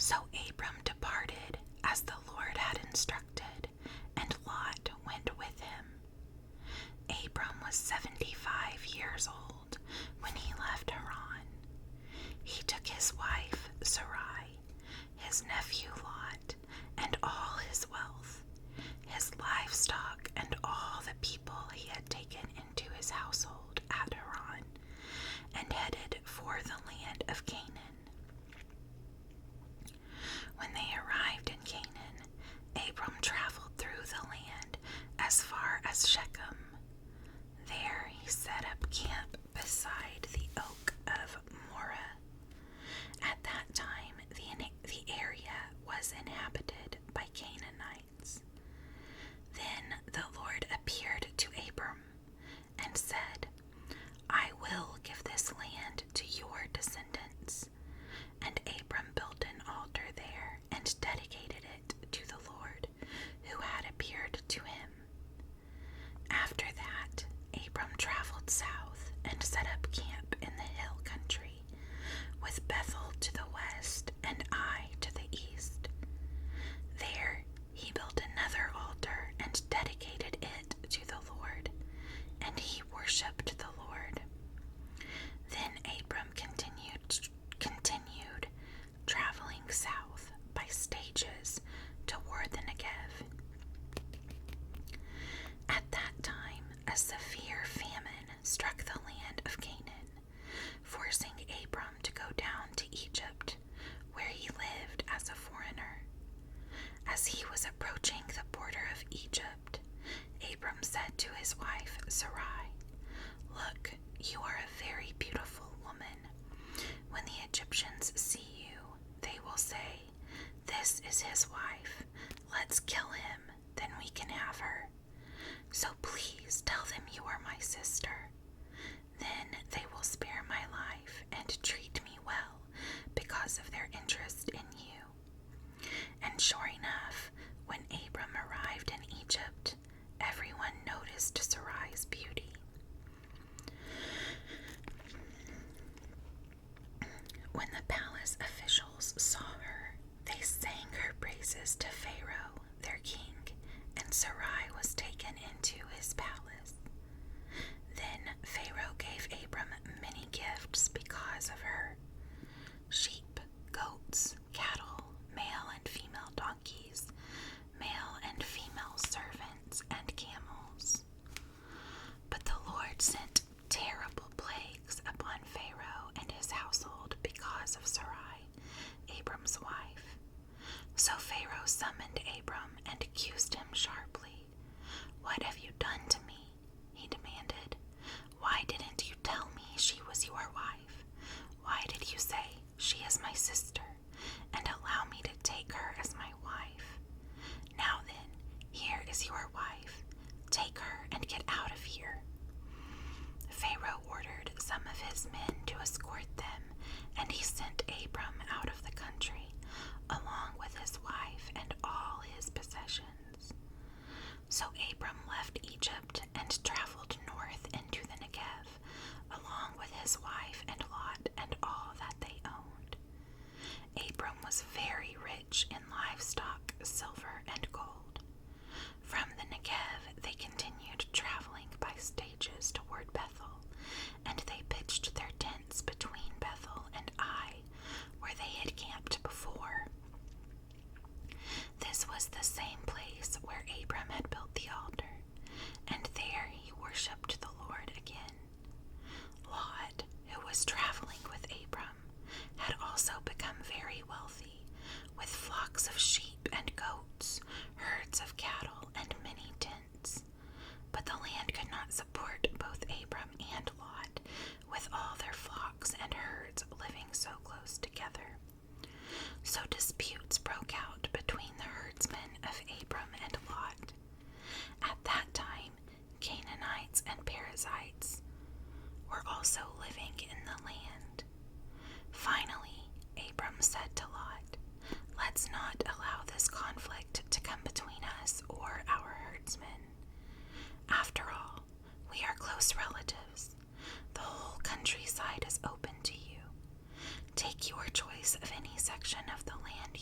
So Abram departed as the Lord had instructed, and Lot went with him. Abram was 75 years old when he left Haran. He took his wife Sarai, his nephew Lot, and all his wealth, his livestock, and all the people he had taken into his household at Haran, and headed for the land of Canaan. When they arrived in Canaan, Abram traveled through the land as far as Shechem. There he set up camp beside the oak of Moreh. At that time, the area was inhabited by Canaanites. Then the Lord appeared to Abram and said, "I will give this land to your descendants." And Abram built an altar there and dedicated it to the Lord, who had appeared to him. After that, Abram traveled south and set up camp in the hill country, with Bethel to the west and Ai to the east. There he built another altar and dedicated it to the Lord, and he worshipped the Lord. Then Abram continued traveling south by stages toward the Negev. At that time, a severe famine struck the land of Canaan, forcing Abram to go down to Egypt, where he lived as a foreigner. As he was approaching the border of Egypt, Abram said to his wife Sarai, "Look, you are a very beautiful woman. When the Egyptians see you, they will say, 'This is his wife. Let's kill him, then we can have her.' So please tell them you are my sister. Then they will spare my life and treat me well because of their interest in you." And sure enough, when Abram arrived in Egypt, everyone noticed Sarai's beauty. When the palace officials saw her, they sang her praises to Pharaoh, their king, and Sarai was taken into his palace. Then Pharaoh gave Abram many gifts because of her: sheep, goats, cattle, male and female donkeys, male and female servants, and camels. But the Lord sent terrible plagues upon Pharaoh and his household because of Sarai, Abram's wife. So Pharaoh summoned Abram and accused him sharply. "What have you done to me?" he demanded. "Why didn't you tell me she was your wife? Why did you say, 'She is my sister,' and allow me to take her as my wife? Now then, here is your wife. Take her and get out of here." Pharaoh ordered some of his men to escort them, and he sent Abram out of the country, along with his wife and all his possessions. So Abram left Egypt and traveled north into the Negev, along with his wife and Lot and all that they owned. Abram was very rich in livestock, silver, and gold. From the Negev, they continued traveling by stages toward Bethel, and they pitched their tents between Bethel and Ai, where they had camped before. This was the same place where Abram had built the altar, and there he worshipped the Lord again. Lot, who was traveling with Abram, had also become very wealthy, with flocks of sheep and goats, herds of cattle, and many tents. But the land could not support both Abram and Lot, with all their flocks and herds living so close together. So disputes broke out between the herdsmen of Abram and Lot. At that time, Canaanites and Perizzites were also living in the land. Finally, Abram said to Lot, "Let's not allow this conflict to come between us or our herdsmen. After all, we are close relatives. The whole countryside is open to you. Take your choice of any section of the land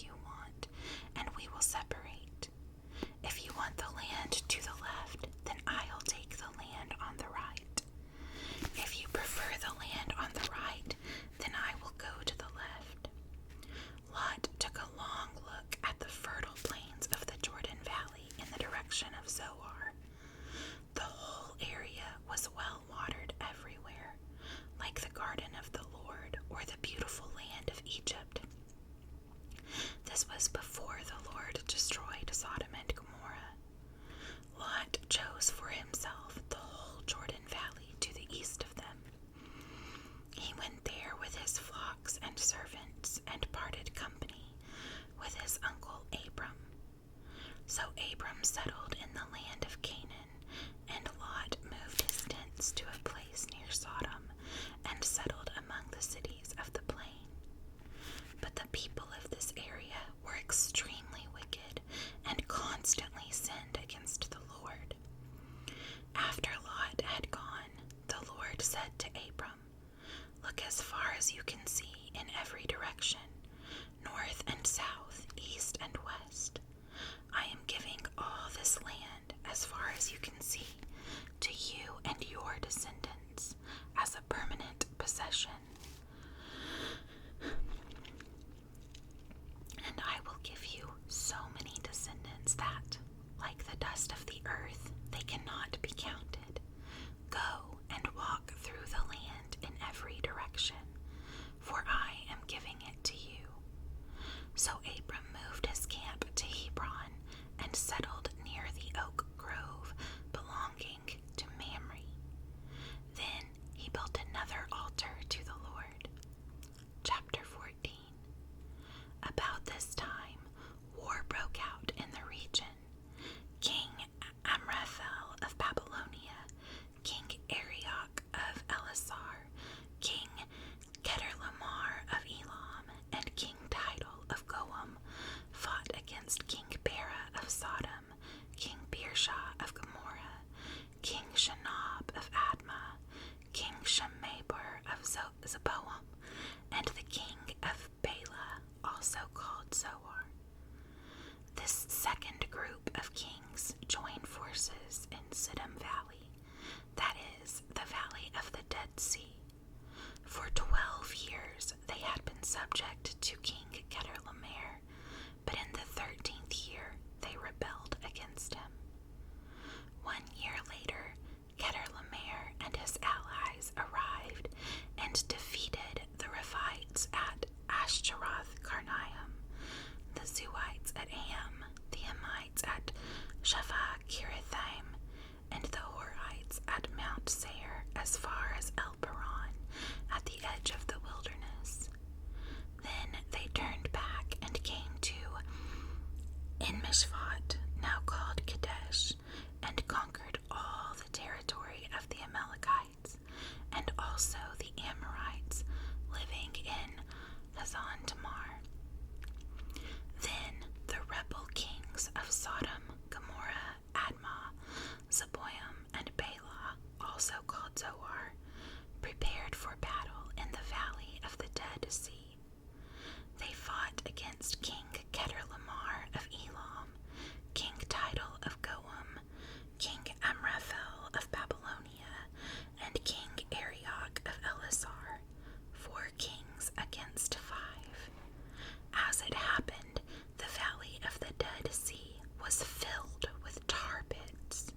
called Zoar. This second group of kings joined forces in Siddim Valley, that is, the Valley of the Dead Sea. For 12 years they had been subject to King Chedorlaomer, but in the 13th year they rebelled against him. 1 year later, Chedorlaomer and his allies arrived and defeated the Rephites at Ashtaroth-Karnaim, the Zuites at Am, the Hamites at Sheva-Kirithaim, and the Horites at Mount Seir as far as El Paran, at the edge of the wilderness. Then they turned back and came to En-Mishpat, now called Kadesh, and conquered all the territory of the Amalekites, and also the Amorites living in Hazan Tamar. Then the rebel kings of Sodom, Gomorrah, Admah, Zeboim, and Bela, also called Zoar, prepared for battle in the valley of the Dead Sea. They fought against King Chedorlaomer of Elam, King Tidal of Goam, King Amraphel of Babylonia, and King Arioch of Elasar, 4 kings against 5. As it happened, the valley of the Dead Sea was filled with tar pits.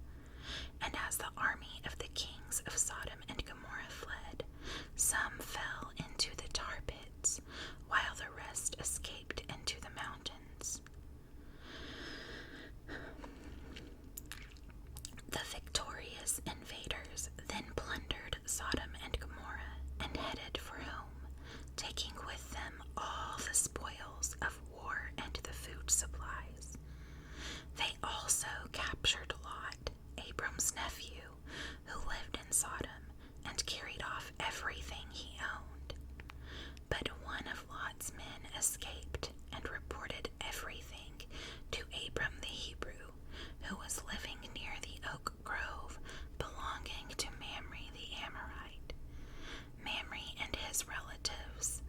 And as the army of the kings of Sodom and Gomorrah fled, some fell into the tar pits, while the rest escaped into the mountains. The victorious invaders then plundered Sodom and Gomorrah and headed for home, taking with them all the spoils of war and the food supplies. They also captured Lot, Abram's nephew, who lived in Sodom, and carried off everything he owned. But one of Lot's men escaped and reported everything to Abram the Hebrew, who was living near the oak grove belonging to Mamre the Amorite. Mamre and his relatives,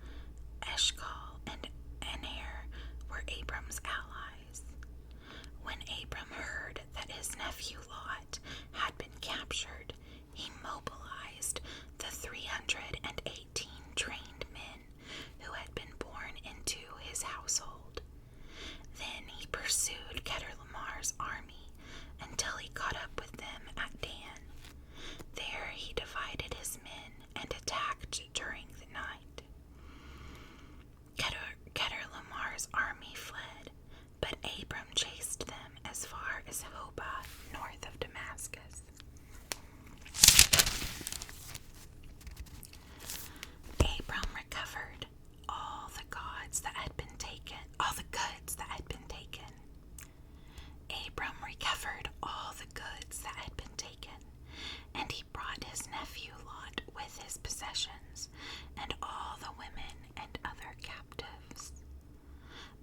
Eshcol and Aner, were Abram's allies. When Abram heard that his nephew Lot had been captured, he mobilized the 318 trained men who had been born into his household. Then he pursued Chedorlaomer's army until he caught up with them at Dan. There he divided his men and attacked during the night. Chedorlaomer's army fled, but Abram chased them as far as Hobah, north of Damascus. Abram recovered all the goods that had been taken. Abram recovered all the goods that had been taken, and he brought his nephew Lot with his possessions, and all the women and other captives.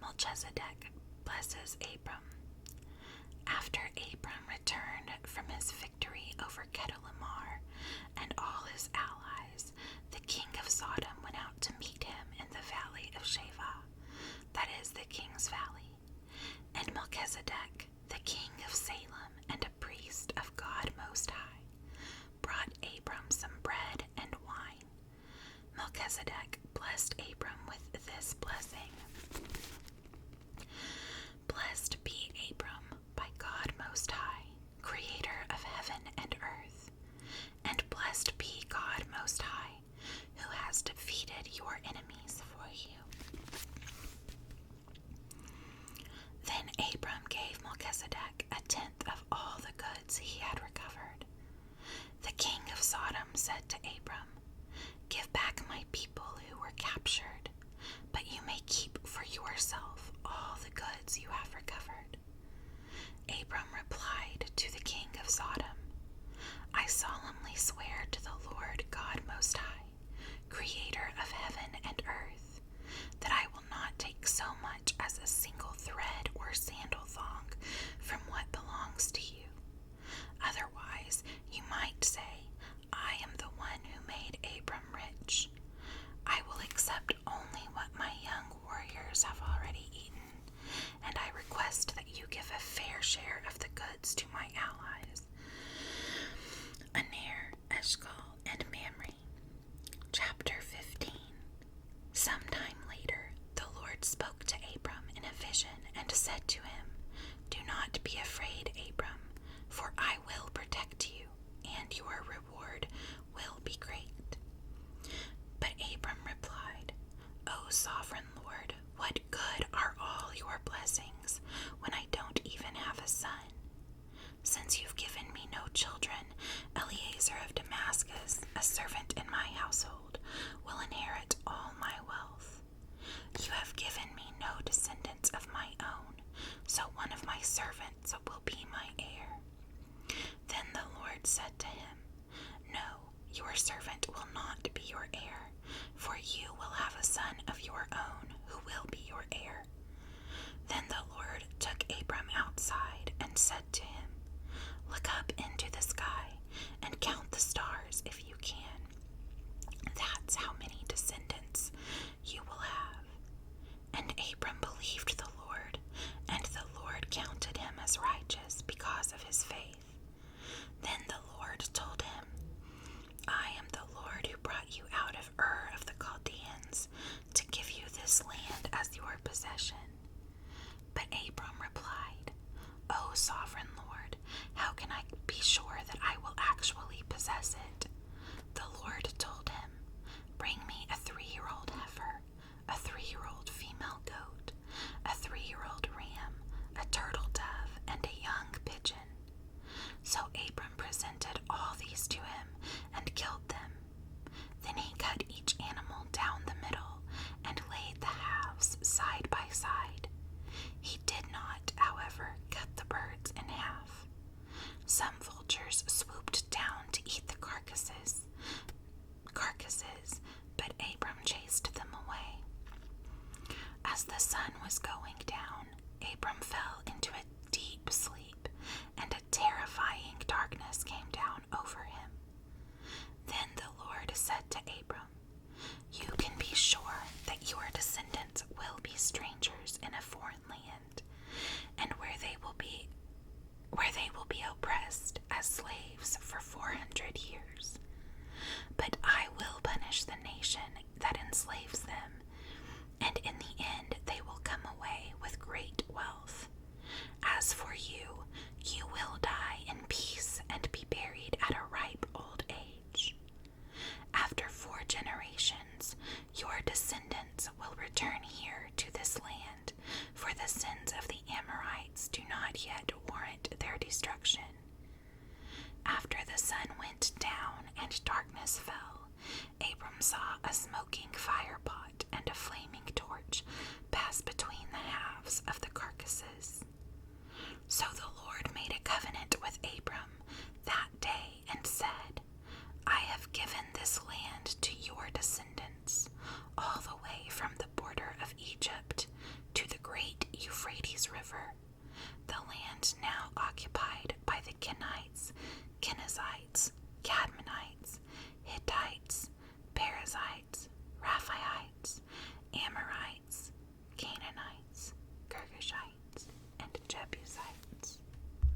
Melchizedek blesses Abram. After Abram returned from his victory over Chedorlaomer and all his allies, the king of Sodom went out to meet him in the valley of Sheva, that is the king's valley. And Melchizedek, the king of Salem and a priest of God Most High, brought Abram some bread and wine. Melchizedek blessed Abram with this blessing. Blessed be Abram by God Most High, creator of heaven and earth, and blessed be God Most High, who has defeated your enemies for you. Then Abram gave Melchizedek 1/10 of all the goods he had recovered. The king of Sodom said to Abram, "Give back my people who were captured, but you may keep for yourself all the goods you have recovered." Abram replied to the king of Sodom, "I solemnly swear to the Lord God Most High, creator of heaven and earth, that I will not take so much as a single thread or sandal thong from what belongs to you. Otherwise, you might say, I am the one who made Abram rich. I will accept only what my young warriors have already eaten and said to him, "Do not be afraid, Abram, for I will protect you, and your reward will be great." But Abram replied, "O sovereign Lord, what good are all your blessings when I don't even have a son? Since you've given me no children, Eliezer of Damascus, a servant in my household, will inherit all my wealth. You have given me no descendants of my own, so one of my servants will be my heir." Then the Lord said to him, "No, your servant will not be your heir, for you will have a son of your own who will be your heir." Then the Lord took Abram outside and said to him, "Look up into the sky and count the stars if you can. That's how many descendants you will have." And Abram believed the Lord, and the Lord counted him as righteous because of his faith. Then the Lord told him, "I am the Lord who brought you out of Ur of the Chaldeans to give you this land as your possession." But Abram replied, "O sovereign Lord, how can I be sure that I will actually possess it?" The Lord told him, "Bring me a 3-year-old heifer, a 3-year-old female goat, a 3-year-old ram, a turtle dove, and a young pigeon." So Abram presented all these to him and killed them. Then he cut each animal down the middle and laid the halves side by side. He did not, however, cut the birds in half. Some vultures swooped down to eat the carcasses, but Abram chased them away. As the sun was going down, Abram fell into a deep sleep, and a terrifying darkness came down over him. Then the Lord said to Abram, "You can be sure that your descendants will be strangers in a foreign land, and where they will be oppressed as slaves for 400 years. But I will punish the nation that enslaves them, and in the end they will come away with great wealth. As for you, you will die in peace and be buried at a ripe old age. After 4 generations, your descendants will return here to this land, for the sins of the Amorites do not yet warrant their destruction." After the sun went down and darkness fell, Abram saw a smoking firepot and a flaming torch pass between the halves of the carcasses. So the Lord made a covenant with Abram that day and said, "I have given this land to